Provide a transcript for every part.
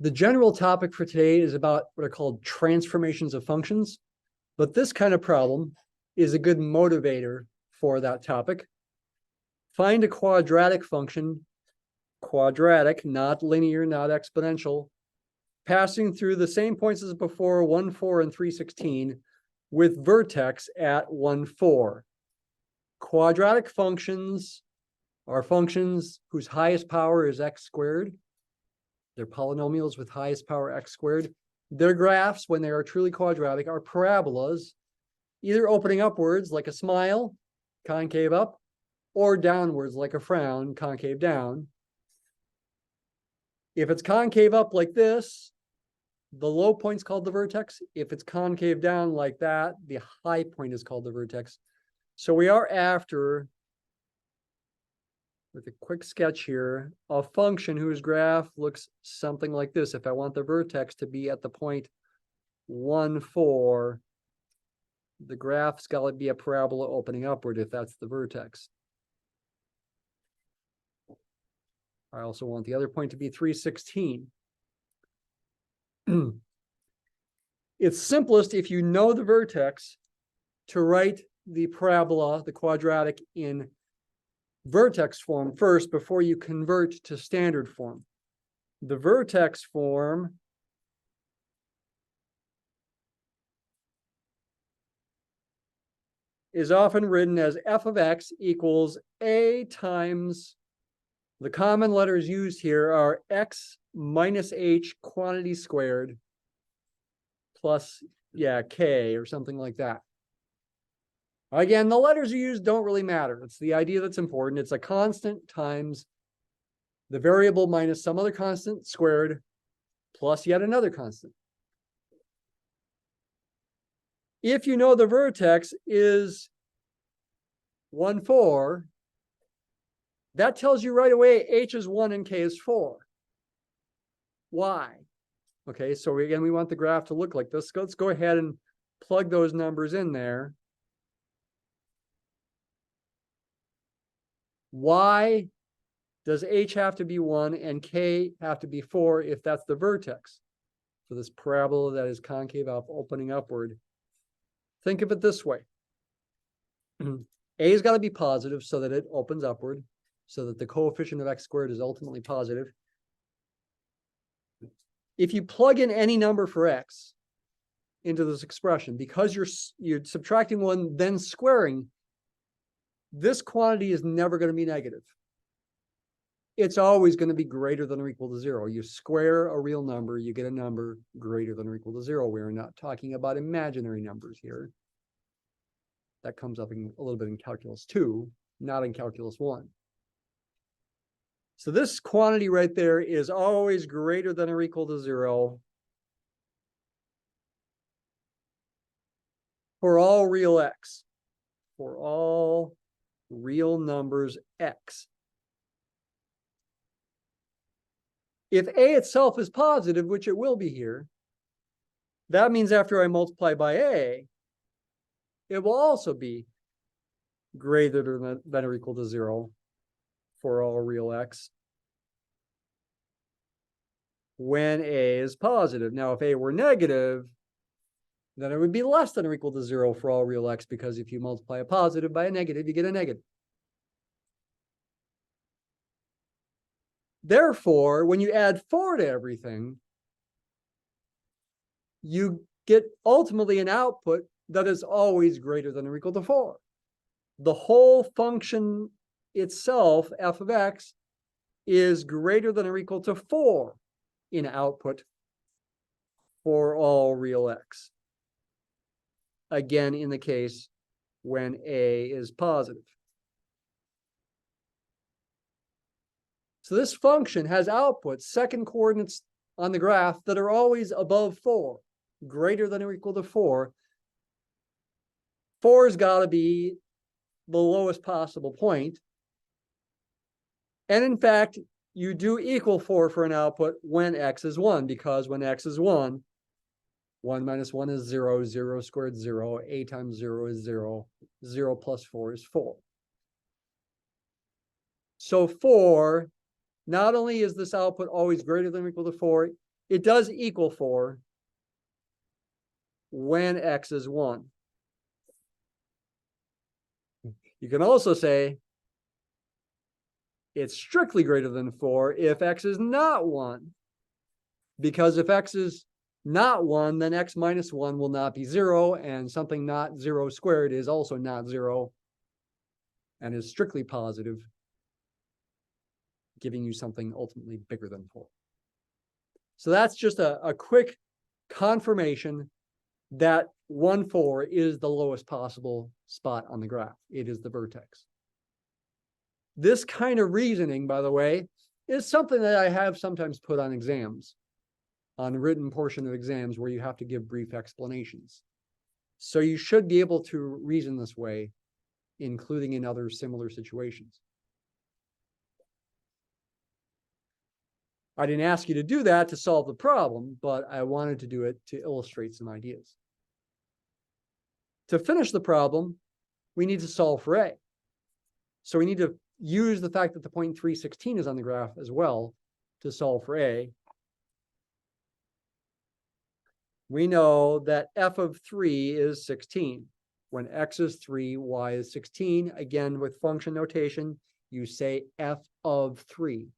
The general topic for today is about what are called transformations of functions, but this kind of problem is a good motivator for that topic. Find a quadratic function, quadratic, not linear, not exponential, passing through the same points as before, 1, 4, and 3, 16, with vertex at 1, 4. Quadratic functions are functions whose highest power is x squared. They're polynomials with highest power x squared. Their graphs, when they are truly quadratic, are parabolas, either opening upwards like a smile, concave up, or downwards like a frown, concave down. If it's concave up like this, the low point's called the vertex. If it's concave down like that, the high point is called the vertex. So we are after, with a quick sketch here, a function whose graph looks something like this. If I want the vertex to be at the point 1, 4, the graph's got to be a parabola opening upward if that's the vertex. I also want the other point to be 3, 16. It's simplest if you know the vertex to write the parabola, the quadratic, in vertex form first before you convert to standard form. The vertex form is often written as f of x equals a times, the common letters used here are x minus h quantity squared plus, k or something like that. Again, the letters you use don't really matter. It's the idea that's important. It's a constant times the variable minus some other constant squared plus yet another constant. If you know the vertex is 1, 4, that tells you right away h is 1 and k is 4. Why? Okay, so again, we want the graph to look like this. Let's go ahead and plug those numbers in there. Why does h have to be 1 and k have to be 4 if that's the vertex for this parabola that is concave up, opening upward? Think of it this way. A has got to be positive so that it opens upward, so that the coefficient of x squared is ultimately positive. If you plug in any number for x into this expression, because you're subtracting 1, then squaring, this quantity is never going to be negative. It's always going to be greater than or equal to 0. You square a real number, you get a number greater than or equal to 0. We're not talking about imaginary numbers here. That comes up a little bit in calculus 2, not in calculus 1. So this quantity right there is always greater than or equal to 0 for all real x, for all real numbers x. If a itself is positive, which it will be here, that means after I multiply by a, it will also be greater than or equal to 0 for all real x when a is positive. Now, if a were negative, then it would be less than or equal to 0 for all real x, because if you multiply a positive by a negative, you get a negative. Therefore, when you add 4 to everything, you get ultimately an output that is always greater than or equal to 4. The whole function itself, f of x, is greater than or equal to 4 in output for all real x. Again, in the case when a is positive. So this function has outputs, second coordinates on the graph, that are always above 4, greater than or equal to 4. 4's got to be the lowest possible point. And in fact, you do equal 4 for an output when x is 1, because when x is 1, 1 minus 1 is 0, 0 squared 0, a times 0 is 0, 0 plus 4 is 4. So 4, not only is this output always greater than or equal to 4, it does equal 4 when x is 1. You can also say it's strictly greater than 4 if x is not 1. Because if x is not 1, then x minus 1 will not be 0, and something not 0 squared is also not 0 and is strictly positive, giving you something ultimately bigger than 4. So that's just a quick confirmation that 1, 4 is the lowest possible spot on the graph. It is the vertex. This kind of reasoning, by the way, is something that I have sometimes put on exams, on the written portion of exams where you have to give brief explanations. So you should be able to reason this way, including in other similar situations. I didn't ask you to do that to solve the problem, but I wanted to do it to illustrate some ideas. To finish the problem, we need to solve for a. So we need to use the fact that the point 316 is on the graph as well to solve for a. We know that f of 3 is 16. When x is 3, y is 16. Again, with function notation, you say f of 3,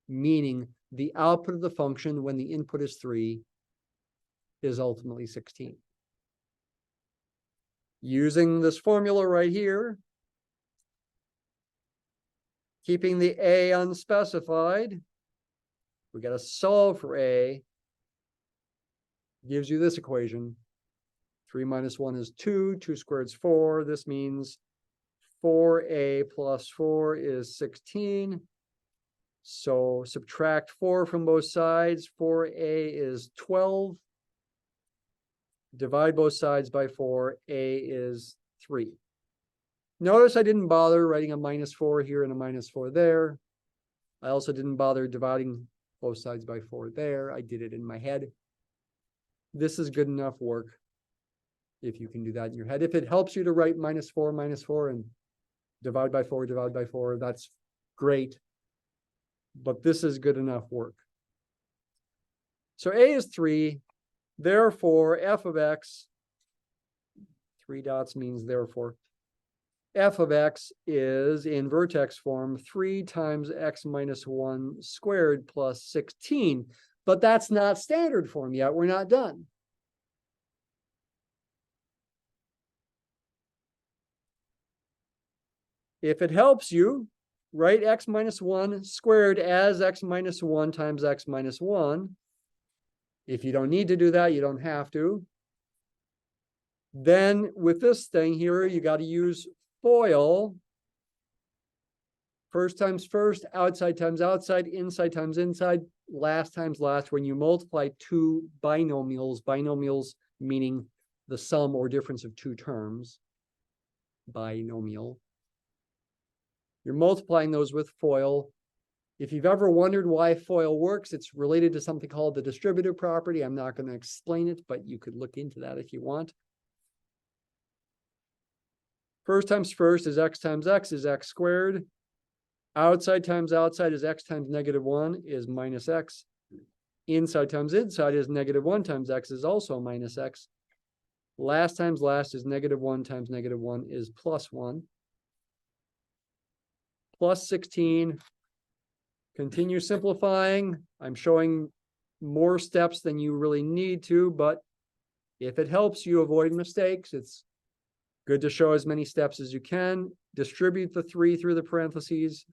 meaning the output of the function when the input is 3 is ultimately 16. Using this formula right here, keeping the a unspecified, we got to solve for a, gives you this equation. 3 minus 1 is 2, 2 squared is 4. This means 4a plus 4 is 16. So subtract 4 from both sides. 4a is 12. Divide both sides by 4. A is 3. Notice I didn't bother writing a minus 4 here and a minus 4 there. I also didn't bother dividing both sides by 4 there. I did it in my head. This is good enough work if you can do that in your head. If it helps you to write minus 4, and divide by 4, that's great. But this is good enough work. So a is 3. Therefore, f of x, 3 dots means therefore, f of x is in vertex form 3 times x minus 1 squared plus 16. But that's not standard form yet. We're not done. If it helps you, write x minus 1 squared as x minus 1 times x minus 1. If you don't need to do that, you don't have to. Then with this thing here, you got to use FOIL. First times first, outside times outside, inside times inside, last times last. When you multiply two binomials, binomials meaning the sum or difference of two terms, binomial, you're multiplying those with FOIL. If you've ever wondered why FOIL works, it's related to something called the distributive property. I'm not going to explain it, but you could look into that if you want. First times first is x times x is x squared. Outside times outside is x times -1 is minus x. Inside times inside is -1 times x is also minus x. Last times last is -1 times -1 is +1. Plus 16. Continue simplifying. I'm showing more steps than you really need to, but if it helps you avoid mistakes, it's good to show as many steps as you can. Distribute the 3 through the parentheses.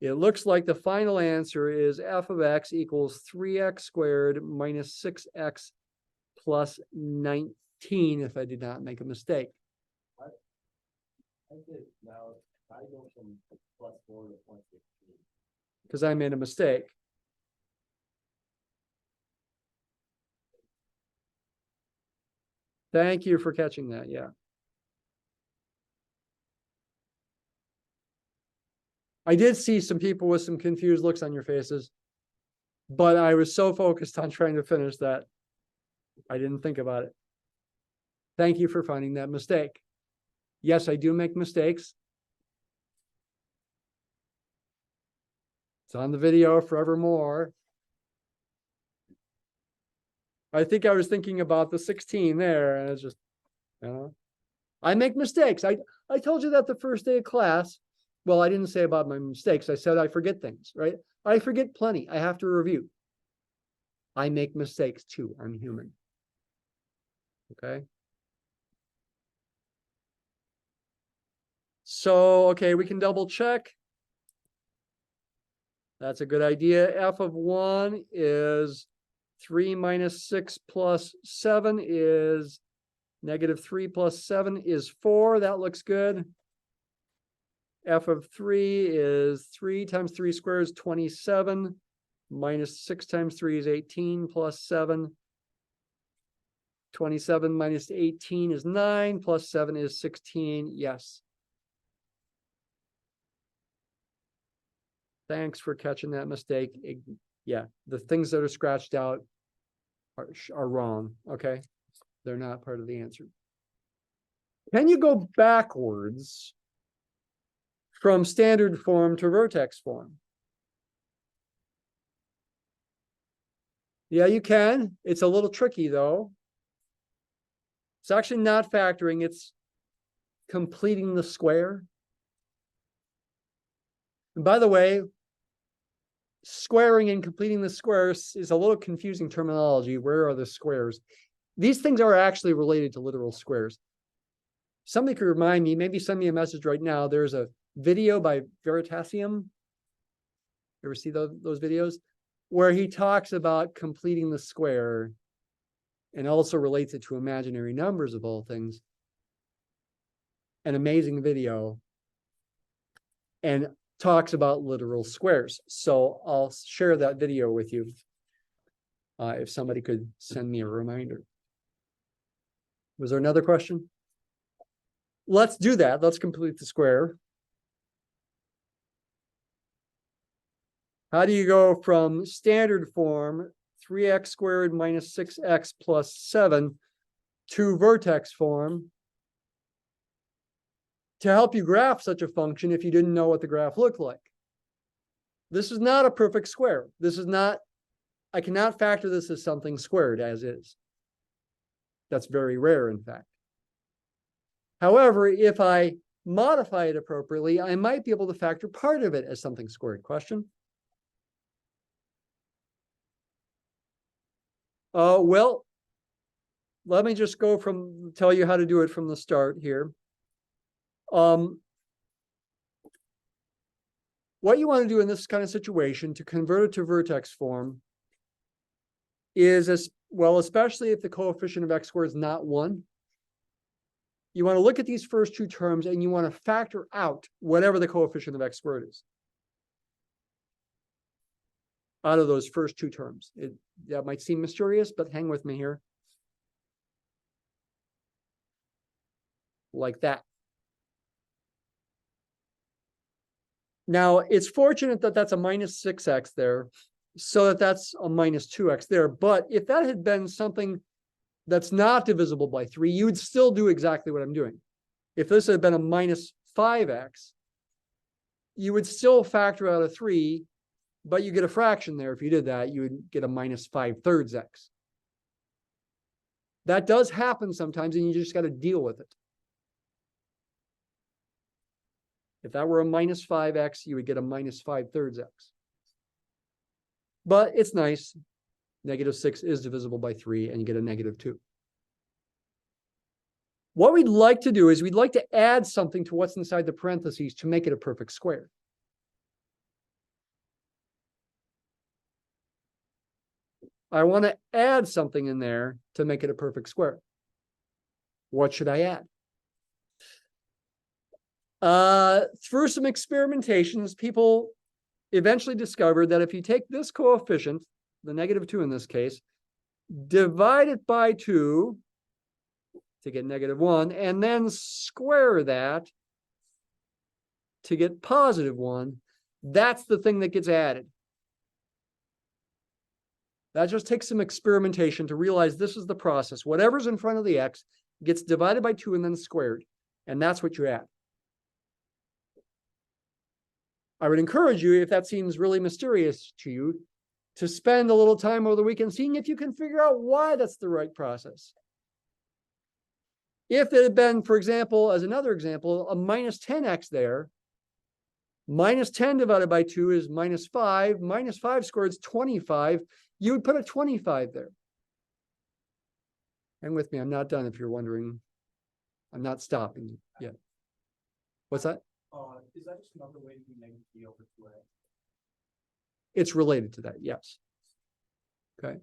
It looks like the final answer is f of x equals 3x squared minus 6x plus 19, if I did not make a mistake. Because I made a mistake. Thank you for catching that. Yeah. I did see some people with some confused looks on your faces, but I was so focused on trying to finish that I didn't think about it. Thank you for finding that mistake. Yes, I do make mistakes. It's on the video forevermore. I think I was thinking about the 16 there, and it's just, you know, I make mistakes. I told you that the first day of class. Well, I didn't say about my mistakes. I said I forget things, right? I forget plenty. I have to review. I make mistakes too. I'm human. Okay. So, okay, we can double check. That's a good idea. F of 1 is 3 minus 6 plus 7 is negative 3 plus 7 is 4. That looks good. F of 3 is 3 times 3 squared is 27. Minus 6 times 3 is 18 plus 7. 27 minus 18 is 9 plus 7 is 16. Yes. Thanks for catching that mistake. Yeah, the things that are scratched out are wrong. Okay, they're not part of the answer. Can you go backwards from standard form to vertex form? Yeah, you can. It's a little tricky though. It's actually not factoring, it's completing the square. And by the way, squaring and completing the squares is a little confusing terminology. Where are the squares? These things are actually related to literal squares. Somebody could remind me, maybe send me a message right now. There's a video by Vertex. You ever see those videos? Where he talks about completing the square and also relates it to imaginary numbers of all things. An amazing video. And talks about literal squares. So I'll share that video with you if somebody could send me a reminder. Was there another question? Let's do that. Let's complete the square. How do you go from standard form 3x squared minus 6x plus 7 to vertex form? To help you graph such a function if you didn't know what the graph looked like. This is not a perfect square. This is not, I cannot factor this as something squared as is. That's very rare, in fact. However, if I modify it appropriately, I might be able to factor part of it as something squared. Question? Well, let me just tell you how to do it from the start here. What you want to do in this kind of situation to convert it to vertex form is, as well, especially if the coefficient of x squared is not 1, you want to look at these first two terms and you want to factor out whatever the coefficient of x squared is out of those first two terms. That might seem mysterious, but hang with me here. Like that. Now, it's fortunate that that's a minus 6x there, so that's a minus 2x there. But if that had been something that's not divisible by 3, you would still do exactly what I'm doing. If this had been a minus 5x, you would still factor out a 3, but you get a fraction there. If you did that, you would get a minus 5/3 x. That does happen sometimes, and you just got to deal with it. If that were a minus 5x, you would get a minus 5/3 x. But it's nice. Negative 6 is divisible by 3, and you get a negative 2. What we'd like to do is we'd like to add something to what's inside the parentheses to make it a perfect square. I want to add something in there to make it a perfect square. What should I add? Through some experimentations, people eventually discovered that if you take this coefficient, the negative 2 in this case, divide it by 2 to get negative 1, and then square that to get positive 1, that's the thing that gets added. That just takes some experimentation to realize this is the process. Whatever's in front of the x gets divided by 2 and then squared, and that's what you add. I would encourage you, if that seems really mysterious to you, to spend a little time over the weekend seeing if you can figure out why that's the right process. If it had been, for example, as another example, a minus 10x there, minus 10 divided by 2 is minus 5. Minus 5 squared is 25. You would put a 25 there. Hang with me. I'm not done if you're wondering. I'm not stopping yet. What's that? Is that just another way to do negative 3 over 2a? It's related to that, yes. Okay.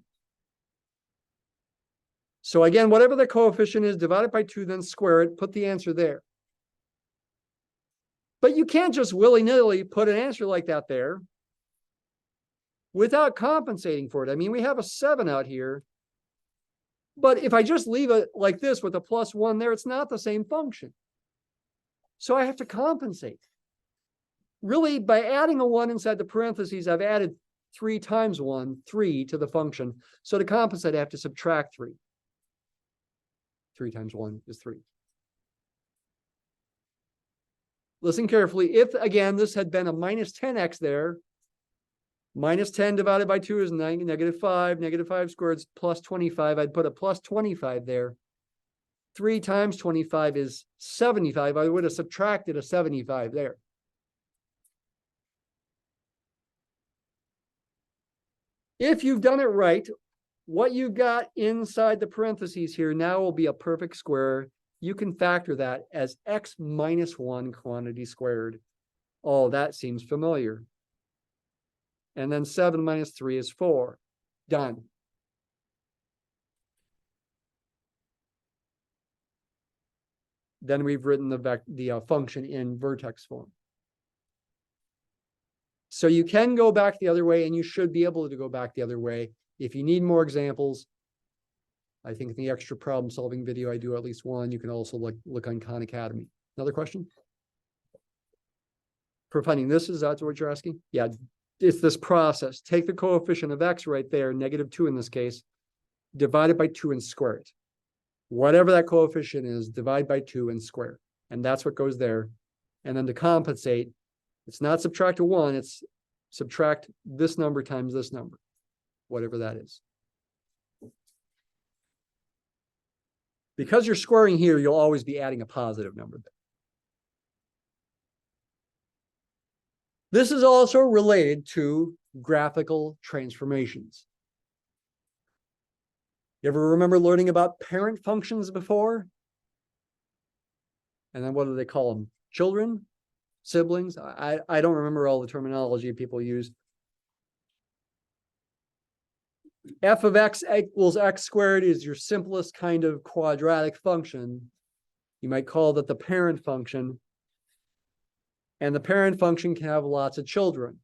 So again, whatever the coefficient is, divide it by 2, then square it, put the answer there. But you can't just willy-nilly put an answer like that there without compensating for it. I mean, we have a 7 out here. But if I just leave it like this with a plus 1 there, it's not the same function. So I have to compensate. Really, by adding a 1 inside the parentheses, I've added 3 times 1, 3 to the function. So to compensate, I have to subtract 3. 3 times 1 is 3. Listen carefully. If, again, this had been a minus 10x there, minus 10 divided by 2 is negative 5. Negative 5 squared is plus 25. I'd put a plus 25 there. 3 times 25 is 75. I would have subtracted a 75 there. If you've done it right, what you got inside the parentheses here now will be a perfect square. You can factor that as x minus 1 quantity squared. Oh, that seems familiar. And then 7 minus 3 is 4. Done. Then we've written the function in vertex form. So you can go back the other way, and you should be able to go back the other way. If you need more examples, I think in the extra problem solving video, I do at least one. You can also look on Khan Academy. Another question? For finding this, is that what you're asking? Yeah, it's this process. Take the coefficient of x right there, negative 2 in this case, divide it by 2 and square it. Whatever that coefficient is, divide by 2 and square. And that's what goes there. And then to compensate, it's not subtract a 1, it's subtract this number times this number, whatever that is. Because you're squaring here, you'll always be adding a positive number. This is also related to graphical transformations. You ever remember learning about parent functions before? And then what do they call them? Children? Siblings? I don't remember all the terminology people use. F of x equals x squared is your simplest kind of quadratic function. You might call that the parent function. And the parent function can have lots of children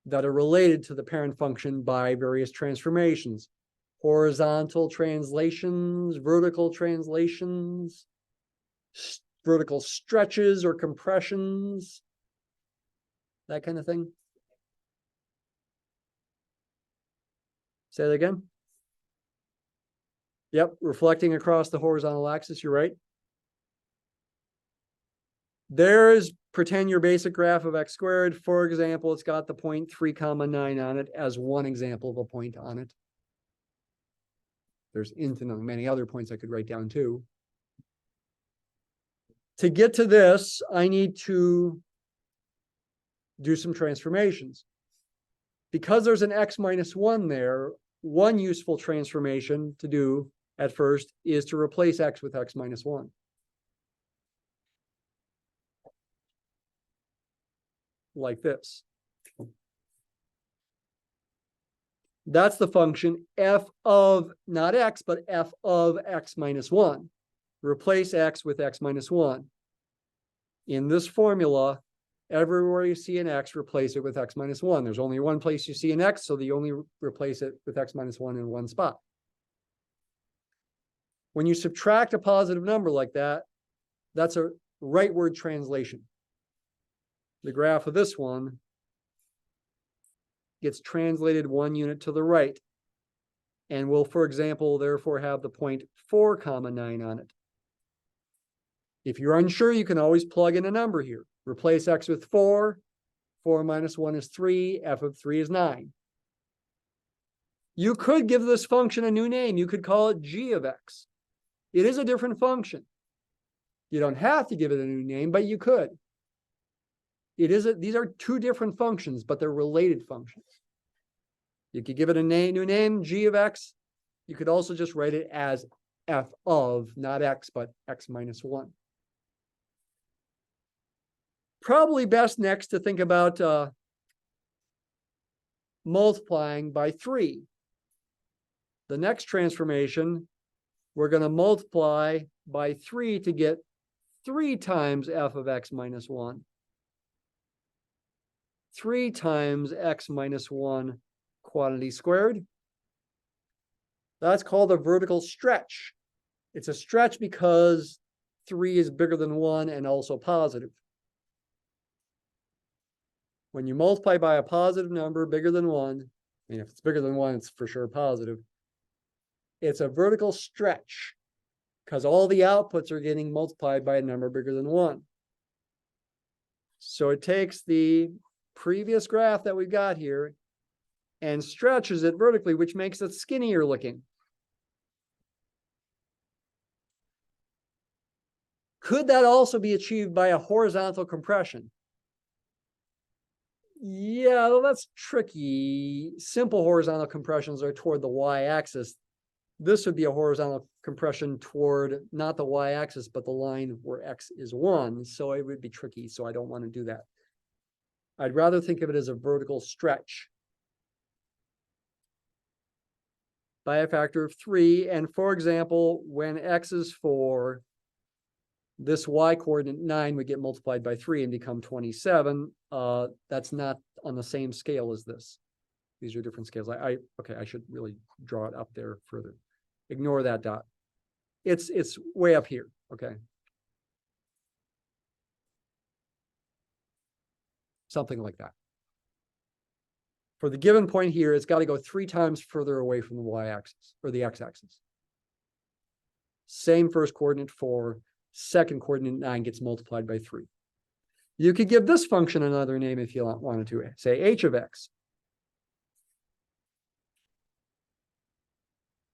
that are related to the parent function by various transformations. Horizontal translations, vertical translations, vertical stretches or compressions, that kind of thing. Say that again. Yep, reflecting across the horizontal axis, you're right. There's, pretend your basic graph of x squared. For example, it's got the point 3, 9 on it as one example of a point on it. There's infinitely many other points I could write down too. To get to this, I need to do some transformations. Because there's an x minus 1 there, one useful transformation to do at first is to replace x with x minus 1. Like this. That's the function f of, not x, but f of x minus 1. Replace x with x minus 1. In this formula, everywhere you see an x, replace it with x minus 1. There's only one place you see an x, so you only replace it with x minus 1 in one spot. When you subtract a positive number like that, that's a rightward translation. The graph of this one gets translated 1 unit to the right and will, for example, therefore have the point 4, 9 on it. If you're unsure, you can always plug in a number here. Replace x with 4, 4 minus 1 is 3. F of 3 is 9. You could give this function a new name. You could call it g of x. It is a different function. You don't have to give it a new name, but you could. These are two different functions, but they're related functions. You could give it a new name, g of x. You could also just write it as f of, not x, but x minus 1. Probably best next to think about multiplying by 3. The next transformation, we're going to multiply by 3 to get 3 times f of x minus 1. 3 times x minus 1 quantity squared. That's called a vertical stretch. It's a stretch because 3 is bigger than 1 and also positive. When you multiply by a positive number bigger than 1, I mean, if it's bigger than 1, it's for sure positive. It's a vertical stretch because all the outputs are getting multiplied by a number bigger than 1. So it takes the previous graph that we've got here and stretches it vertically, which makes it skinnier looking. Could that also be achieved by a horizontal compression? Yeah, well, that's tricky. Simple horizontal compressions are toward the y-axis. This would be a horizontal compression toward not the y-axis, but the line where x is 1. So it would be tricky. So I don't want to do that. I'd rather think of it as a vertical stretch by a factor of 3. And for example, when x is 4, this y coordinate 9 would get multiplied by 3 and become 27. That's not on the same scale as this. These are different scales. Okay, I should really draw it up there further. Ignore that dot. It's way up here. Okay. Something like that. For the given point here, it's got to go 3 times further away from the y-axis or the x-axis. Same first coordinate 4, second coordinate 9 gets multiplied by 3. You could give this function another name if you wanted to, say h of x.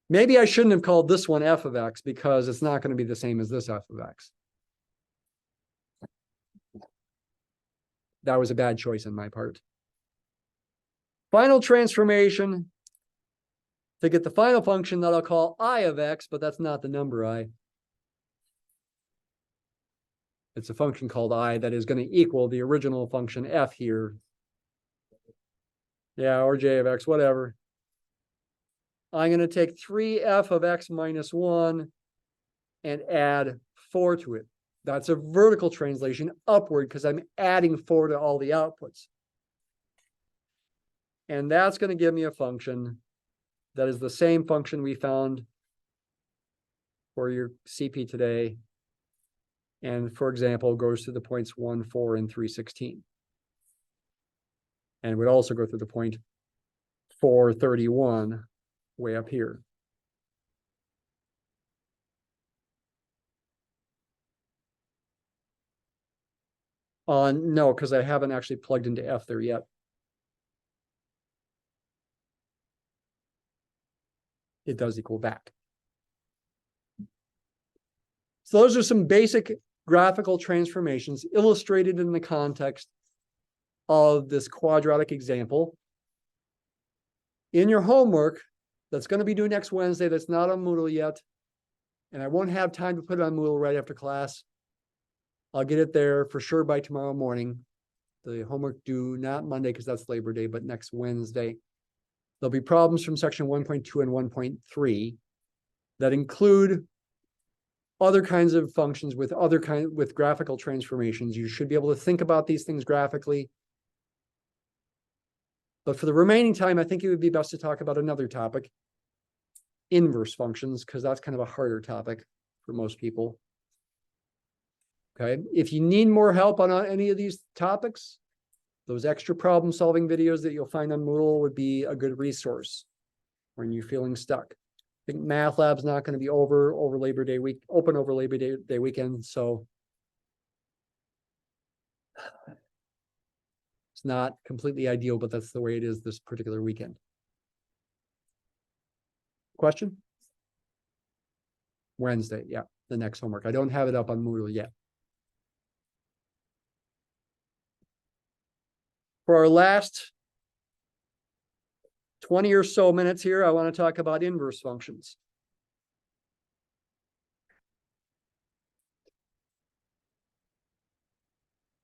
Maybe I shouldn't have called this one f of x because it's not going to be the same as this f of x. That was a bad choice on my part. Final transformation to get the final function that I'll call I of x, but that's not the number I. It's a function called I that is going to equal the original function f here. Yeah, or j of x, whatever. I'm going to take 3f of x minus 1 and add 4 to it. That's a vertical translation upward because I'm adding 4 to all the outputs. And that's going to give me a function that is the same function we found for your CP today. And for example, goes through the points 1, 4, and 3, 16. And would also go through the point 4, 31 way up here. No, because I haven't actually plugged into F there yet. It does equal back. So those are some basic graphical transformations illustrated in the context of this quadratic example. In your homework, that's going to be due next Wednesday, that's not on Moodle yet, and I won't have time to put it on Moodle right after class. I'll get it there for sure by tomorrow morning. The homework due not Monday because that's Labor Day, but next Wednesday. There'll be problems from section 1.2 and 1.3 that include other kinds of functions with with graphical transformations. You should be able to think about these things graphically. But for the remaining time, I think it would be best to talk about another topic, inverse functions, because that's kind of a harder topic for most people. Okay, if you need more help on any of these topics, those extra problem solving videos that you'll find on Moodle would be a good resource when you're feeling stuck. I think Math Lab's not going to be open over Labor Day weekend. So It's not completely ideal, but that's the way it is this particular weekend. Question? Wednesday, yeah, the next homework. I don't have it up on Moodle yet. For our last 20 or so minutes here, I want to talk about inverse functions.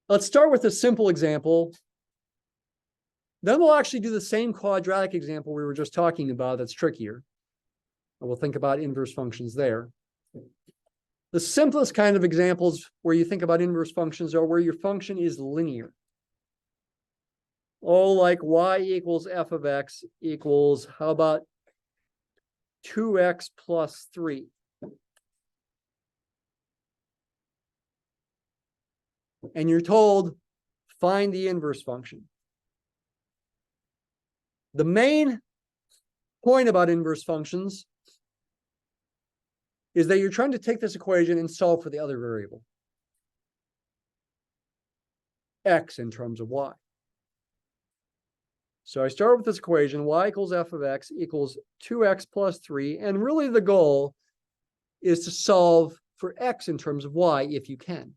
Let's start with a simple example. Then we'll actually do the same quadratic example we were just talking about that's trickier. And we'll think about inverse functions there. The simplest kind of examples where you think about inverse functions are where your function is linear. Oh, like y equals f of x equals, how about 2x plus 3? And you're told, find the inverse function. The main point about inverse functions is that you're trying to take this equation and solve for the other variable, x in terms of y. So I start with this equation, y equals f of x equals 2x plus 3. And really the goal is to solve for x in terms of y if you can.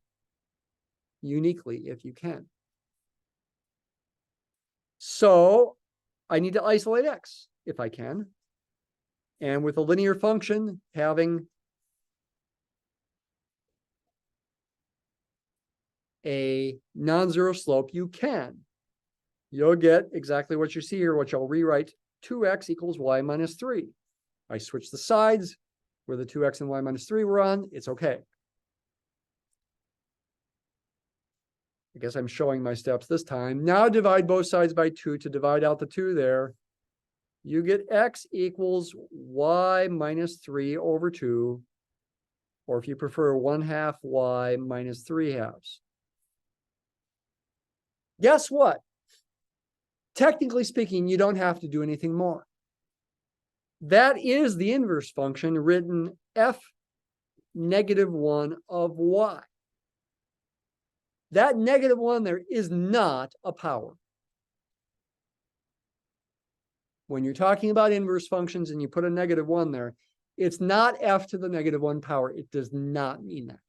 Uniquely, if you can. So I need to isolate x if I can. And with a linear function having a non-zero slope, you can. You'll get exactly what you see here, which I'll rewrite 2x equals y minus 3. I switch the sides where the 2x and y minus 3 were on, it's okay. I guess I'm showing my steps this time. Now divide both sides by 2 to divide out the 2 there. You get x equals y minus 3 over 2, or if you prefer, 1/2 y minus 3/2. Guess what? Technically speaking, you don't have to do anything more. That is the inverse function written f -1 of y. That -1 there is not a power. When you're talking about inverse functions and you put a -1 there, it's not f to the -1 power. It does not mean that.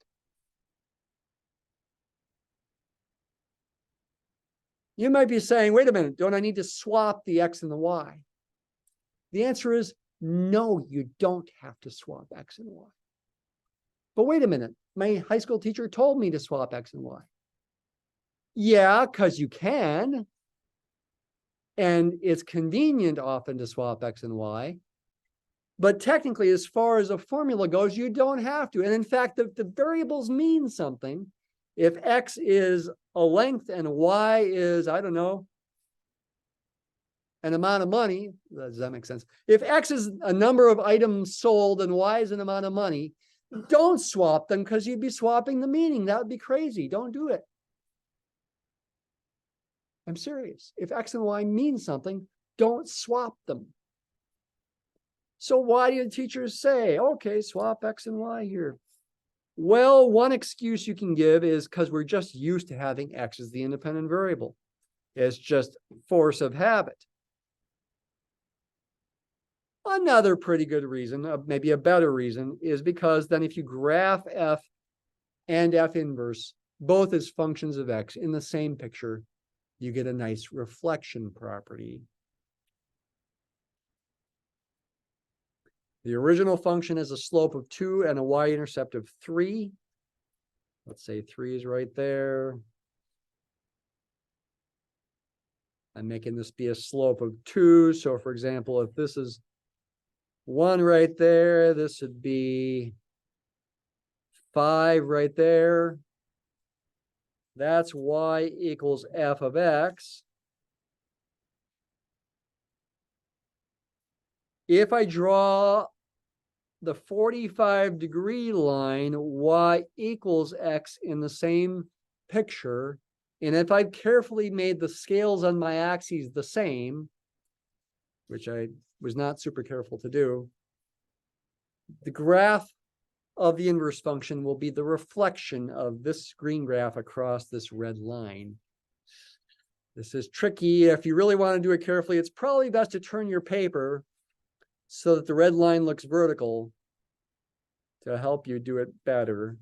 You might be saying, wait a minute, don't I need to swap the x and the y? The answer is no, you don't have to swap x and y. But wait a minute, my high school teacher told me to swap x and y. Yeah, because you can. And it's convenient often to swap x and y. But technically, as far as a formula goes, you don't have to. And in fact, the variables mean something. If x is a length and y is, I don't know, an amount of money, does that make sense? If x is a number of items sold and y is an amount of money, don't swap them because you'd be swapping the meaning. That would be crazy. Don't do it. I'm serious. If x and y mean something, don't swap them. So why do teachers say, okay, swap x and y here? Well, one excuse you can give is because we're just used to having x as the independent variable. It's just force of habit. Another pretty good reason, maybe a better reason, is because then if you graph f and f inverse, both as functions of x in the same picture, you get a nice reflection property. The original function has a slope of 2 and a y-intercept of 3. Let's say 3 is right there. I'm making this be a slope of 2. So for example, if this is 1 right there, this would be 5 right there. That's y equals f of x. If I draw the 45-degree line, y equals x in the same picture, and if I've carefully made the scales on my axes the same, which I was not super careful to do, the graph of the inverse function will be the reflection of this green graph across this red line. This is tricky. If you really want to do it carefully, it's probably best to turn your paper so that the red line looks vertical to help you do it better.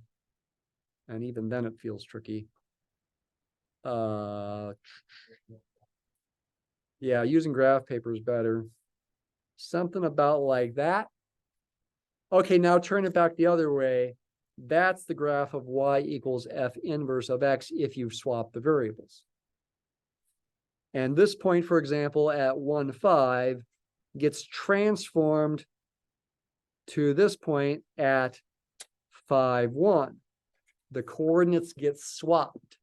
And even then it feels tricky. Yeah, using graph paper is better. Something about like that. Okay, now turn it back the other way. That's the graph of y equals f inverse of x if you swap the variables. And this point, for example, at 1, 5 gets transformed to this point at 5, 1. The coordinates get swapped.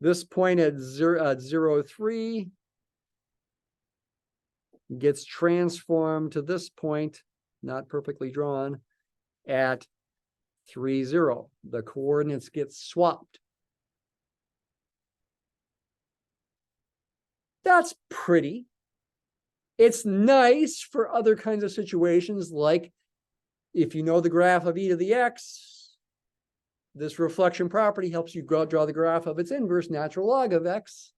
This point at 0, 3 gets transformed to this point, not perfectly drawn, at 3, 0. The coordinates get swapped. That's pretty. It's nice for other kinds of situations, like if you know the graph of e to the x, this reflection property helps you draw the graph of its inverse, natural log of x.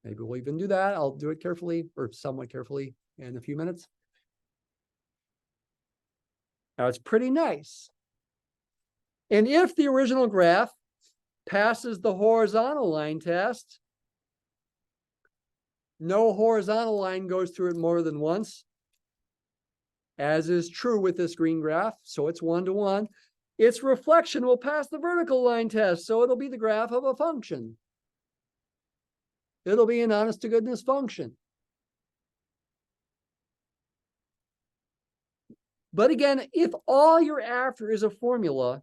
Maybe we'll even do that. I'll do it carefully, or somewhat carefully, in a few minutes. Now, it's pretty nice. And if the original graph passes the horizontal line test, no horizontal line goes through it more than once, as is true with this green graph. So it's 1 to 1. Its reflection will pass the vertical line test. So it'll be the graph of a function. It'll be an honest to goodness function. But again, if all you're after is a formula,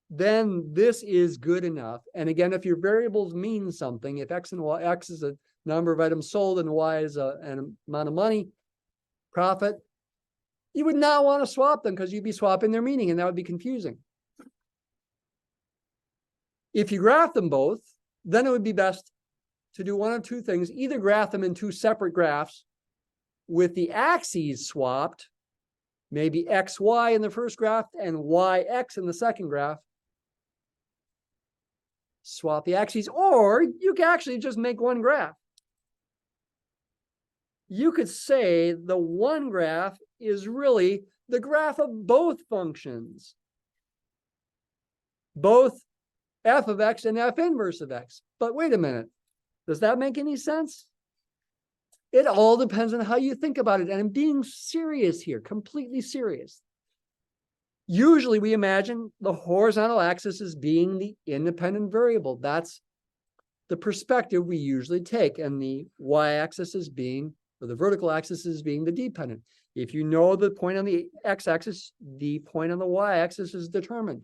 then this is good enough. And again, if your variables mean something, if x and y, x is a number of items sold and y is an amount of money, profit, you would not want to swap them because you'd be swapping their meaning and that would be confusing. If you graph them both, then it would be best to do one of two things. Either graph them in two separate graphs with the axes swapped, maybe xy in the first graph and yx in the second graph. Swap the axes, or you can actually just make one graph. You could say the one graph is really the graph of both functions, both f of x and f inverse of x. But wait a minute, does that make any sense? It all depends on how you think about it. And I'm being serious here, completely serious. Usually we imagine the horizontal axis as being the independent variable. That's the perspective we usually take. And the y-axis as being, or the vertical axis as being the dependent. If you know the point on the x-axis, the point on the y-axis is determined.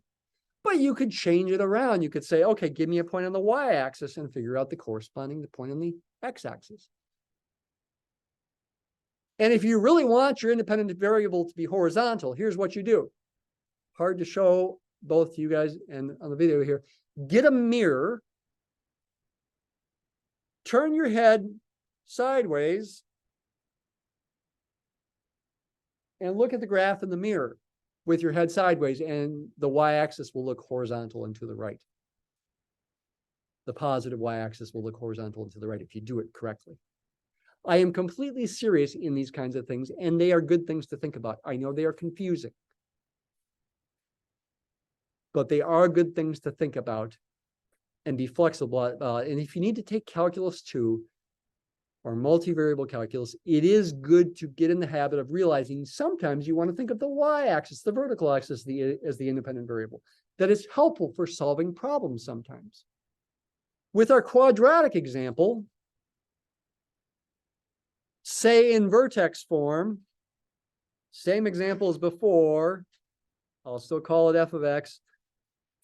But you could change it around. You could say, okay, give me a point on the y-axis and figure out the corresponding point on the x-axis. And if you really want your independent variable to be horizontal, here's what you do. Hard to show both you guys and on the video here. Get a mirror, turn your head sideways, and look at the graph in the mirror with your head sideways, and the y-axis will look horizontal and to the right. The positive y-axis will look horizontal and to the right if you do it correctly. I am completely serious in these kinds of things, and they are good things to think about. I know they are confusing, but they are good things to think about and be flexible about. And if you need to take calculus 2 or multivariable calculus, it is good to get in the habit of realizing sometimes you want to think of the y-axis, the vertical axis, as the independent variable. That is helpful for solving problems sometimes. With our quadratic example, say in vertex form, same example as before, I'll still call it f of x,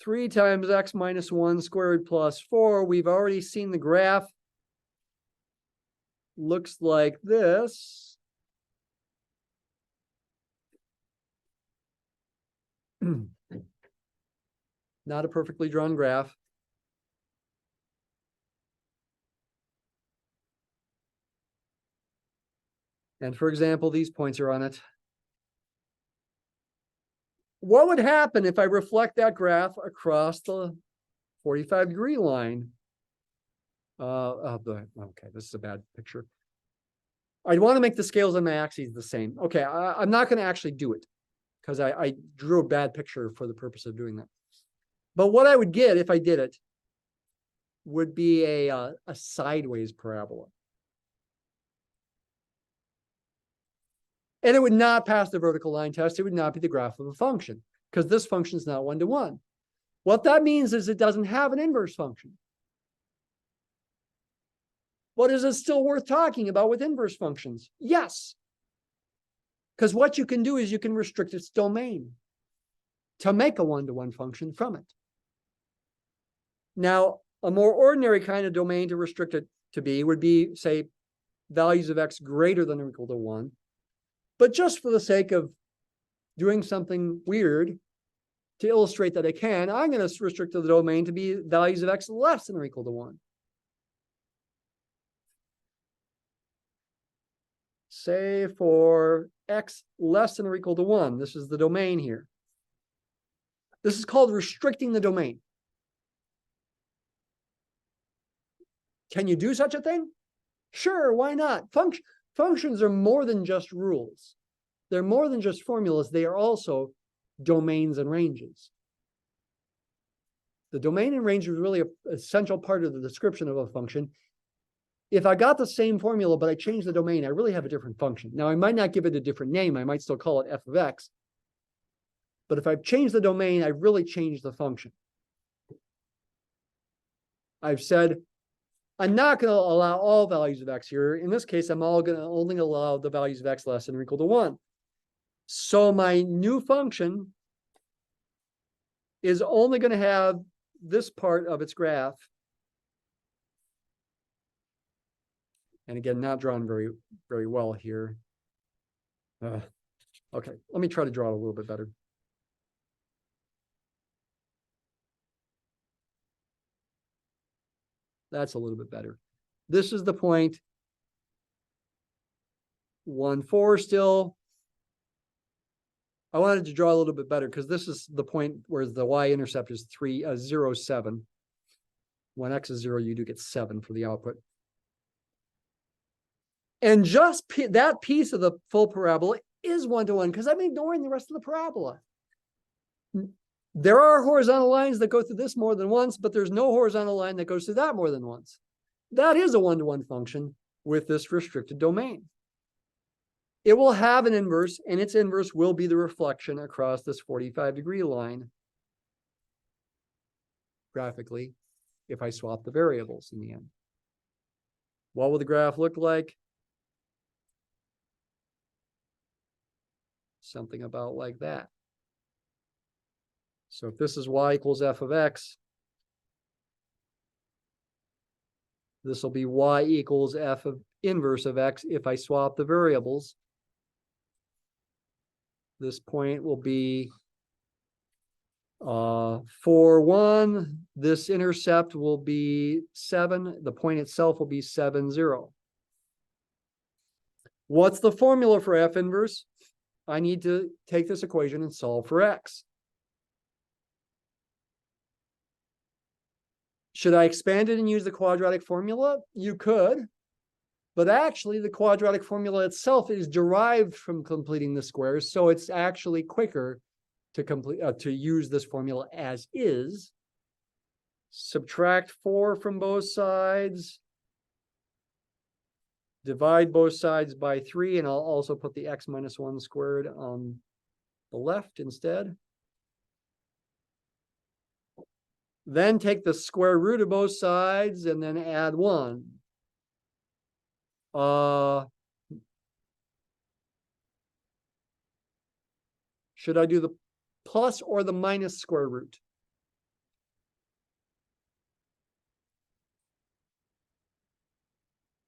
3 times x minus 1 squared plus 4. We've already seen the graph looks like this. Not a perfectly drawn graph. And for example, these points are on it. What would happen if I reflect that graph across the 45-degree line? Okay, this is a bad picture. I want to make the scales on my axes the same. Okay, I'm not going to actually do it because I drew a bad picture for the purpose of doing that. But what I would get if I did it would be a sideways parabola. And it would not pass the vertical line test. It would not be the graph of a function because this function is not one-to-one. What that means is it doesn't have an inverse function. But is it still worth talking about with inverse functions? Yes. Because what you can do is you can restrict its domain to make a one-to-one function from it. Now, a more ordinary kind of domain to restrict it to be would be, say, values of x greater than or equal to 1. But just for the sake of doing something weird, to illustrate that I can, I'm going to restrict the domain to be values of x less than or equal to 1. Say for x less than or equal to 1, this is the domain here. This is called restricting the domain. Can you do such a thing? Sure, why not? Functions are more than just rules. They're more than just formulas. They are also domains and ranges. The domain and range is really an essential part of the description of a function. If I got the same formula, but I changed the domain, I really have a different function. Now, I might not give it a different name. I might still call it f of x. But if I've changed the domain, I really changed the function. I've said, I'm not going to allow all values of x here. In this case, I'm only allow the values of x less than or equal to 1. So my new function is only going to have this part of its graph. And again, not drawn very, very well here. Okay, let me try to draw it a little bit better. That's a little bit better. This is the point 1, 4 still. I wanted to draw a little bit better because this is the point where the y-intercept is 0, 7. When x is 0, you do get 7 for the output. And just that piece of the full parabola is one-to-one because I'm ignoring the rest of the parabola. There are horizontal lines that go through this more than once, but there's no horizontal line that goes through that more than once. That is a one-to-one function with this restricted domain. It will have an inverse, and its inverse will be the reflection across this 45-degree line graphically if I swap the variables in the end. What will the graph look like? Something about like that. So if this is y equals f of x, this will be y equals f of inverse of x if I swap the variables. This point will be 4, 1. This intercept will be 7. The point itself will be 7, 0. What's the formula for f inverse? I need to take this equation and solve for x. Should I expand it and use the quadratic formula? You could, but actually the quadratic formula itself is derived from completing the squares, so it's actually quicker to use this formula as is. Subtract 4 from both sides. Divide both sides by 3, and I'll also put the x minus 1 squared on the left instead. Then take the square root of both sides and then add 1. Should I do the plus or the minus square root?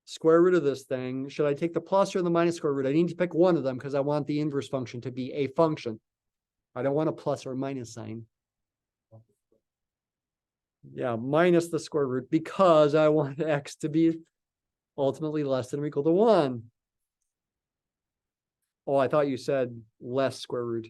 Square root of this thing. Should I take the plus or the minus square root? I need to pick one of them because I want the inverse function to be a function. I don't want a plus or minus sign. Yeah, minus the square root because I want x to be ultimately less than or equal to 1. Oh, I thought you said less square root.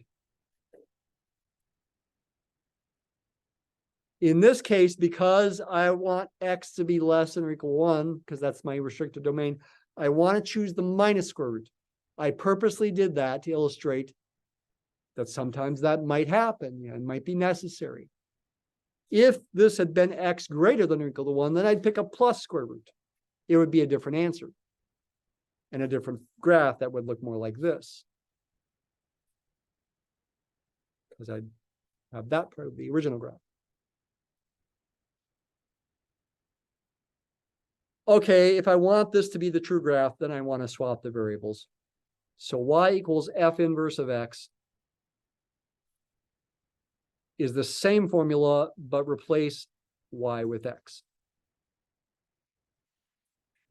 In this case, because I want x to be less than or equal 1, because that's my restricted domain, I want to choose the minus square root. I purposely did that to illustrate that sometimes that might happen and might be necessary. If this had been x greater than or equal to 1, then I'd pick a plus square root. It would be a different answer and a different graph that would look more like this. Because I'd have that part of the original graph. Okay, if I want this to be the true graph, then I want to swap the variables. So y equals f inverse of x is the same formula, but replace y with x.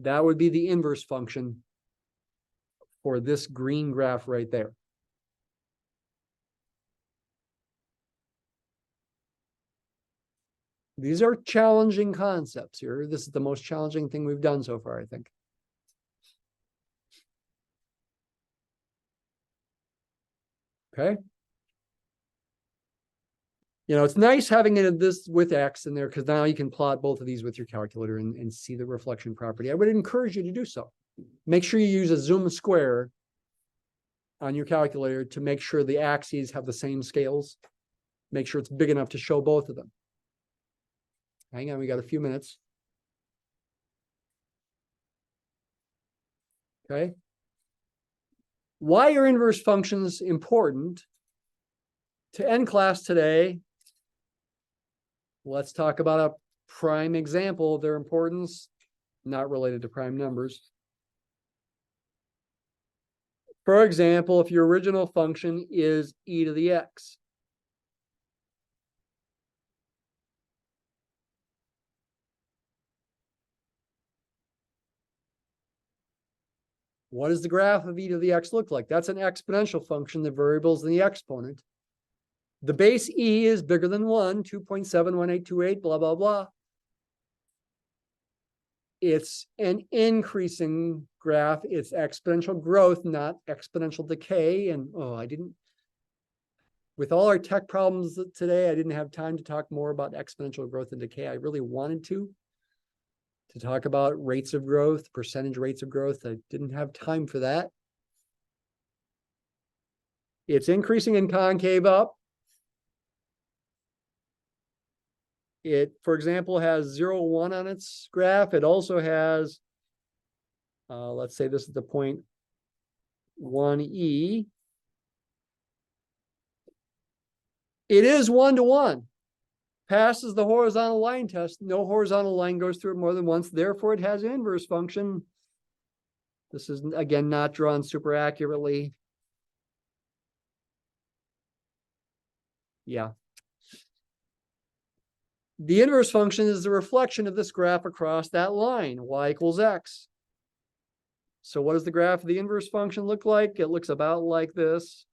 That would be the inverse function for this green graph right there. These are challenging concepts here. This is the most challenging thing we've done so far, I think. Okay. It's nice having it this with x in there because now you can plot both of these with your calculator and see the reflection property. I would encourage you to do so. Make sure you use a zoom square on your calculator to make sure the axes have the same scales. Make sure it's big enough to show both of them. Hang on, we got a few minutes. Okay. Why are inverse functions important? To end class today, let's talk about a prime example of their importance, not related to prime numbers. For example, if your original function is e to the x, what does the graph of e to the x look like? That's an exponential function. The variable's in the exponent. The base e is bigger than 1, 2.71828, blah, blah, blah. It's an increasing graph. It's exponential growth, not exponential decay. And with all our tech problems today, I didn't have time to talk more about exponential growth and decay. I really wanted to talk about rates of growth, percentage rates of growth. I didn't have time for that. It's increasing in concave up. It, for example, has 0, 1 on its graph. It also has, let's say this is the point 1e. It is 1 to 1. Passes the horizontal line test. No horizontal line goes through it more than once. Therefore, it has an inverse function. This is, again, not drawn super accurately. Yeah. The inverse function is the reflection of this graph across that line, y equals x. So what does the graph of the inverse function look like? It looks about like this.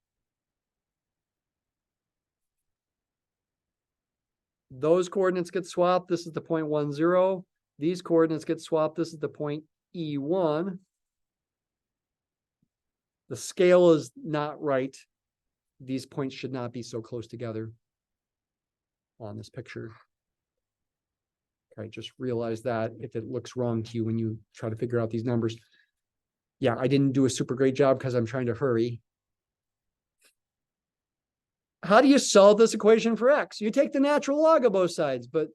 Those coordinates get swapped. This is the point 1, 0. These coordinates get swapped. This is the point E1. The scale is not right. These points should not be so close together on this picture. Okay, just realize that if it looks wrong to you when you try to figure out these numbers. Yeah, I didn't do a super great job because I'm trying to hurry. How do you solve this equation for x? You take the natural log of both sides, but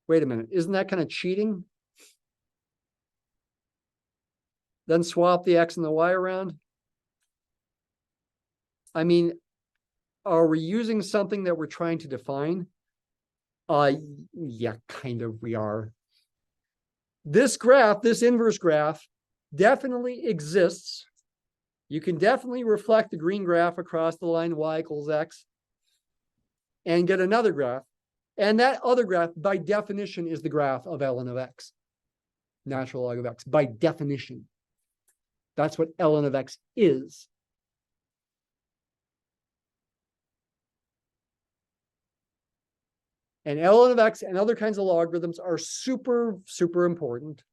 wait a minute, isn't that kind of cheating? Then swap the x and the y around. I mean, are we using something that we're trying to define? Yeah, kind of we are. This graph, this inverse graph, definitely exists. You can definitely reflect the green graph across the line y equals x and get another graph. And that other graph, by definition, is the graph of ln of x, natural log of x, by definition. That's what ln of x is. And ln of x and other kinds of logarithms are super, super important.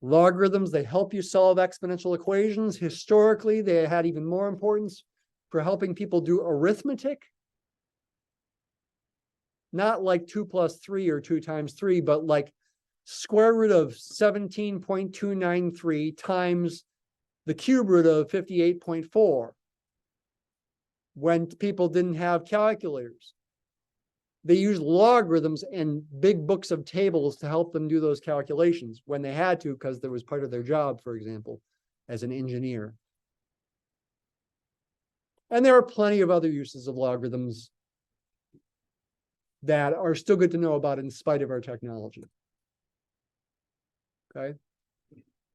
Logarithms, they help you solve exponential equations. Historically, they had even more importance for helping people do arithmetic. Not like 2 + 3 or 2 × 3, but like square root of 17.293 times the cube root of 58.4. When people didn't have calculators, they used logarithms and big books of tables to help them do those calculations when they had to, because that was part of their job, for example, as an engineer. And there are plenty of other uses of logarithms that are still good to know about in spite of our technology. Okay.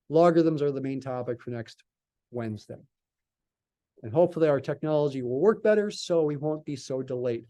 Logarithms are the main topic for next Wednesday. And hopefully our technology will work better so we won't be so delayed.